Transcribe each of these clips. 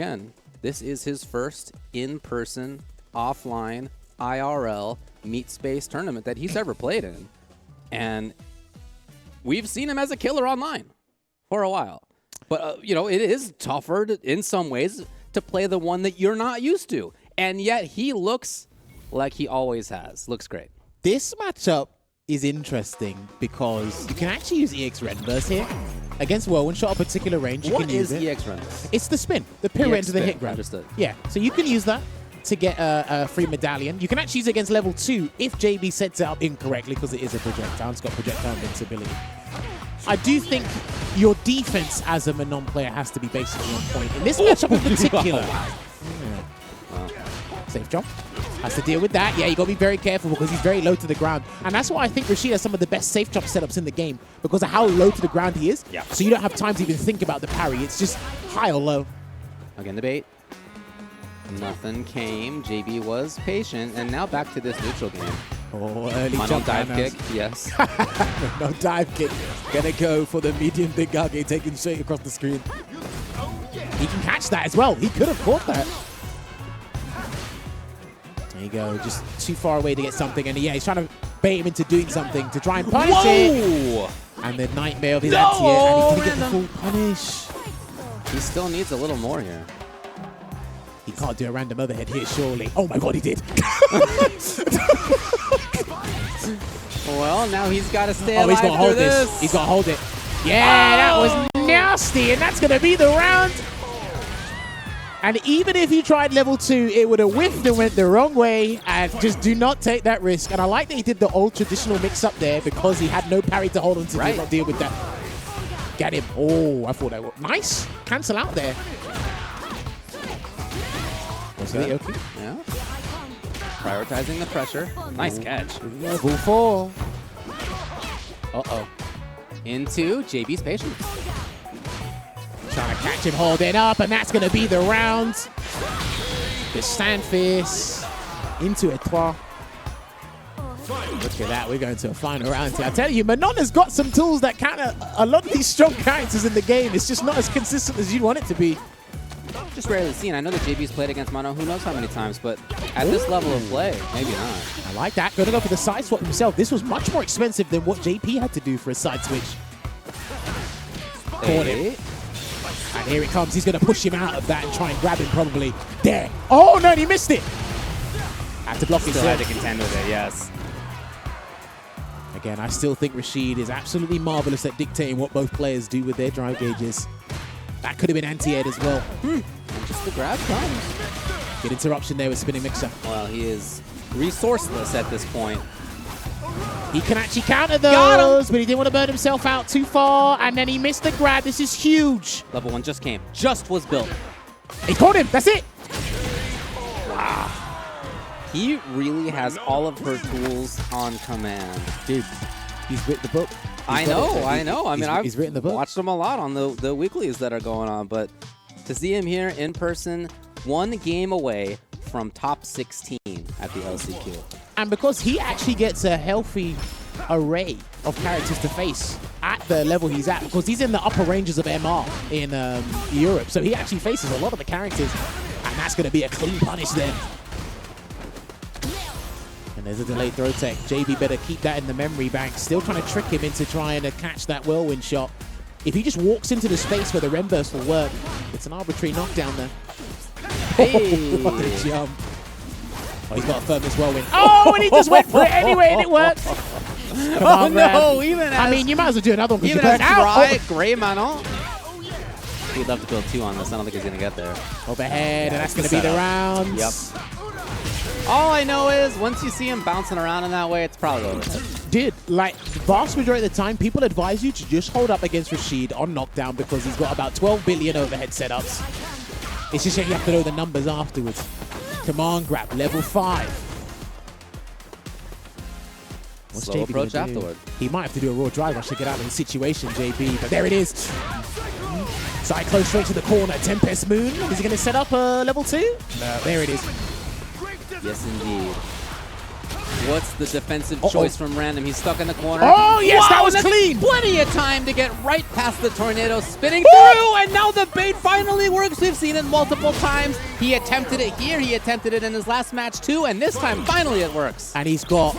Again, this is his first in-person, offline, IRL meet space tournament that he's ever played in. And we've seen him as a killer online for a while. But, you know, it is tougher in some ways to play the one that you're not used to. And yet he looks like he always has. Looks great. This matchup is interesting because you can actually use EX Redburst here. Against Whirlwind Shot, a particular range, you can use it. What is EX Redburst? It's the spin, the pirouette to the hit grab. Understood. Yeah, so you can use that to get a free medallion. You can actually use it against level 2 if JB sets it up incorrectly because it is a projectile. It's got projectile invincibility. I do think your defense as a Manon player has to be basically on point. In this matchup in particular, safe jump. Has to deal with that. Yeah, you got to be very careful because he's very low to the ground. And that's why I think Rashid has some of the best safe jump setups in the game because of how low to the ground he is. Yeah. So you don't have time to even think about the parry. It's just high or low. Again, the bait. Nothing came. JB was patient. And now back to this neutral game. Oh, early Manon jump dive kick. Yes. No dive kick. Gonna go for the medium big Gage taken straight across the screen. He can catch that as well. He could have caught that. There you go, just too far away to get something. And yeah, he's trying to bait him into doing something to try and punish it. And the nightmare of his anti-air, and he couldn't get the full punish. He still needs a little more here. He can't do a random overhead here, surely. Oh my god, he did. Well, now he's got to stay alive he's got to hold this. He's got to hold it. Yeah, that was nasty, and that's going to be the round. And even if he tried level 2, it would have whiffed and went the wrong way. And just do not take that risk. And I like that he did the old traditional mix-up there because he had no parry to hold on to not deal with that. Get him. Oh, I thought that was nice. Cancel out there. Was that okay? Yeah. Prioritizing the pressure. Nice catch. Level 4. Into JB's patience. Trying to catch him holding up, and that's going to be the round. The stand fierce into a trois. Look at that, we're going to a final round here. I tell you, Manon has got some tools that counter a lot of these strong characters in the game. It's just not as consistent as you'd want it to be. Just rarely seen. I know that JB's played against Manon who knows how many times, but at this level of play, maybe not. I like that. Going to go for the side swap himself. This was much more expensive than what JP had to do for a side switch. Caught it. And here it comes. He's going to push him out of that and try and grab him probably. There. Oh, no, and he missed it. Had to block it. Still had to contend with it, yes. Again, I still think Rashid is absolutely marvelous at dictating what both players do with their drive gauges. That could have been anti-air as well. And just the grab comes. Good interruption there with spinning mixer. Well, he is resourceless at this point. He can actually counter those, but he didn't want to burn himself out too far, and then he missed the grab. This is huge. Level 1 just came. Just was built. He caught him. That's it. Wow. He really has all of her tools on command. Dude, he's written the book. I know. I mean, he's written the book. Watched him a lot on the weeklies that are going on, but to see him here in person, one game away from top 16 at the LCQ. And because he actually gets a healthy array of characters to face at the level he's at, because he's in the upper ranges of MR in Europe, so he actually faces a lot of the characters, and that's going to be a clean punish then. And there's a delayed throw tech. JB better keep that in the memory bank. Still trying to trick him into trying to catch that whirlwind shot. If he just walks into the space where the Rem burst will work, it's an arbitrary knockdown there. Hey. What a jump. Oh, he's got a firmness whirlwind. Oh, and he just went for it anyway, and it worked. Come on, no, Ram. even as... I mean, you might as well do another one. Even as dry, gray Manon. He'd love to build 2 on this. I don't think he's going to get there. Overhead, and that's going to be the round. Yep. All I know is, once you see him bouncing around in that way, it's probably over. Dude, like, the vast majority of the time, people advise you to just hold up against Rashid on knockdown because he's got about 12 billion overhead setups. It's just that you have to know the numbers afterwards. Come on, grab level 5. What's Slow JB approach gonna do? afterward. He might have to do a raw drive rush to get out of the situation, JB. But there it is. Side close straight to the corner. Tempest Moon. Is he going to set up a level 2? No. There it is. Yes, indeed. What's the defensive choice from Randumb? He's stuck in the corner. Oh, yes, wow, that was that's clean. Plenty of time to get right past the tornado, spinning through, and now the bait finally works. We've seen it multiple times. He attempted it here. He attempted it in his last match too, and this time finally it works. And he's got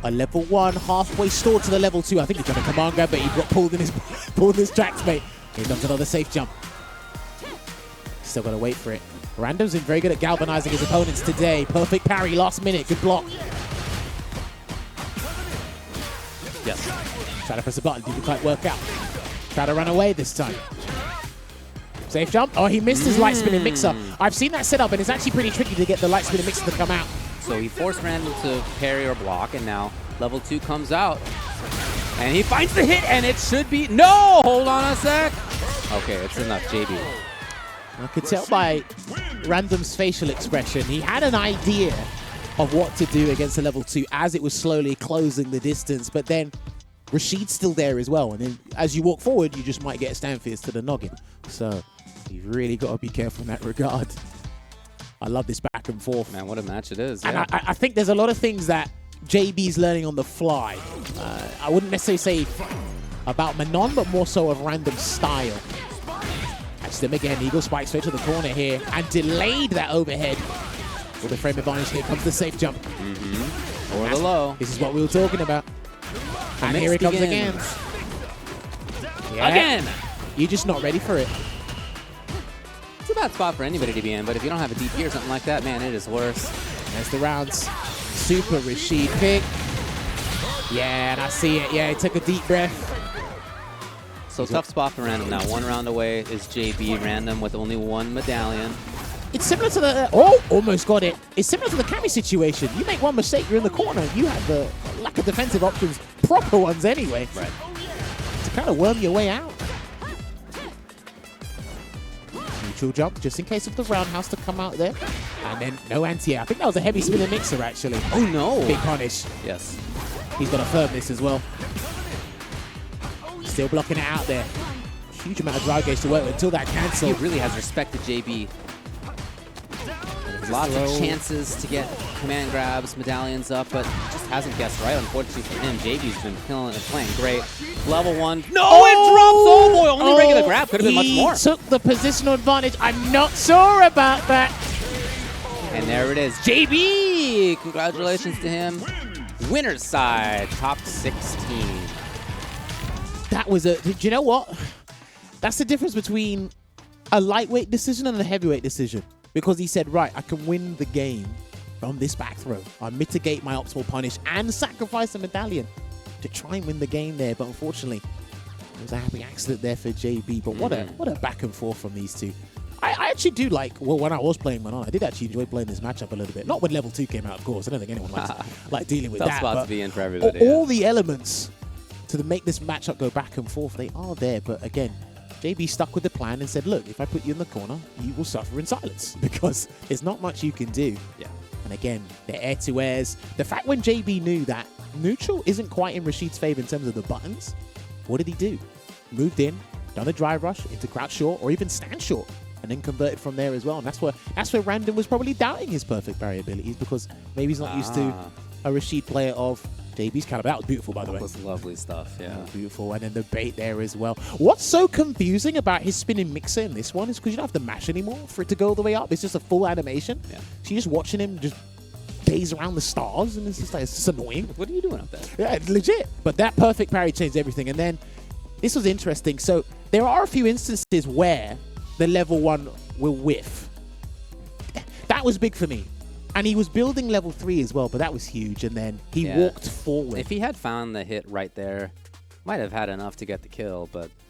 a level 1 halfway store to the level 2. I think he's got a command grab, but he got pulled in his tracks, mate. Here comes another safe jump. Still got to wait for it. Randumb's been very good at galvanizing his opponents today. Perfect parry, last minute, good block. Yes. Try to press a button, didn't quite work out. Try to run away this time. Safe jump. Oh, he missed his light spinning mixer. I've seen that set up, and it's actually pretty tricky to get the light spinning mixer to come out. So he forced Randumb to parry or block, and now level 2 comes out. And he finds the hit, and it should be... No! Hold on a sec. Okay, it's enough, JB. I could tell by Randumb's facial expression, he had an idea of what to do against the level 2 as it was slowly closing the distance, but then Rashid's still there as well, and then as you walk forward, you just might get a Stanfierce to the noggin. So you've really got to be careful in that regard. I love this back and forth. Man, what a match it is. And Yeah. I think there's a lot of things that JB's learning on the fly. I wouldn't necessarily say about Manon, but more so of Randumb's style. Actually, again, Eagle spike straight to the corner here and delayed that overhead. With the frame advantage, here comes the safe jump. Or the low. This is what we were talking about. And here it comes again. Yeah. Again! You're just not ready for it. It's a bad spot for anybody to be in, but if you don't have a DP or something like that, man, it is worse. There's the rounds. Super Rashid pick. Yeah, and I see it. Yeah, he took a deep breath. So tough spot for Randumb now. 1 round away is JB. Randumb with only 1 medallion. It's similar to the... oh, almost got it. It's similar to the Cammy situation. You make one mistake, you're in the corner. You have the lack of defensive options, proper ones anyway. Right. To kind of worm your way out. Neutral jump, just in case of the roundhouse to come out there. And then no anti-air. I think that was a heavy spinning mixer, actually. Oh, no. Big punish. Yes. He's got to firm this as well. Still blocking it out there. Huge amount of drive gauge to work with until that cancel. He really has respected JB. Lots of chances to get command grabs, medallions up, but just hasn't guessed right, unfortunately for him. JB's been killing it, playing great. Level 1. No, it drops! Oh boy, only regular grab. Could have been much more. He took the positional advantage. I'm not sure about that. And there it is. JB! Congratulations to him. Winner's side, top 16. That was a... Do you know what? That's the difference between a lightweight decision and a heavyweight decision. Because he said, right, I can win the game from this back throw. I mitigate my optimal punish and sacrifice a medallion to try and win the game there. But unfortunately, it was a happy accident there for JB. But what a back and forth from these two. I actually do like, well, when I was playing Manon, I did actually enjoy playing this matchup a little bit. Not when level 2 came out, of course. I don't think anyone likes dealing with Tough that. spot but to be in for everybody. all the elements to make this matchup go back and forth, they are there. But again, JB stuck with the plan and said, look, if I put you in the corner, you will suffer in silence because there's not much you can do. Yeah. And again, the air-to-airs. The fact when JB knew that neutral isn't quite in Rashid's favor in terms of the buttons, what did he do? Moved in, done a drive rush into crouch short or even stand short, and then converted from there as well. And that's where Randumb was probably doubting his perfect barrier abilities because maybe he's not used to a Rashid player of JB's caliber. That was beautiful, by the way. That was lovely stuff, yeah. Beautiful. And then the bait there as well. What's so confusing about his spinning mixer in this one is because you don't have to mash anymore for it to go all the way up. It's just a full animation. Yeah. So you're just watching him just gaze around the stars, and it's just like, it's just annoying. What are you doing up there? Yeah, it's legit. But that perfect parry changed everything. And then this was interesting. So there are a few instances where the level 1 will whiff. That was big for me. And he was building level 3 as well, but that was huge. And then he walked forward. If he had found the hit right there, might have had enough to get the kill, but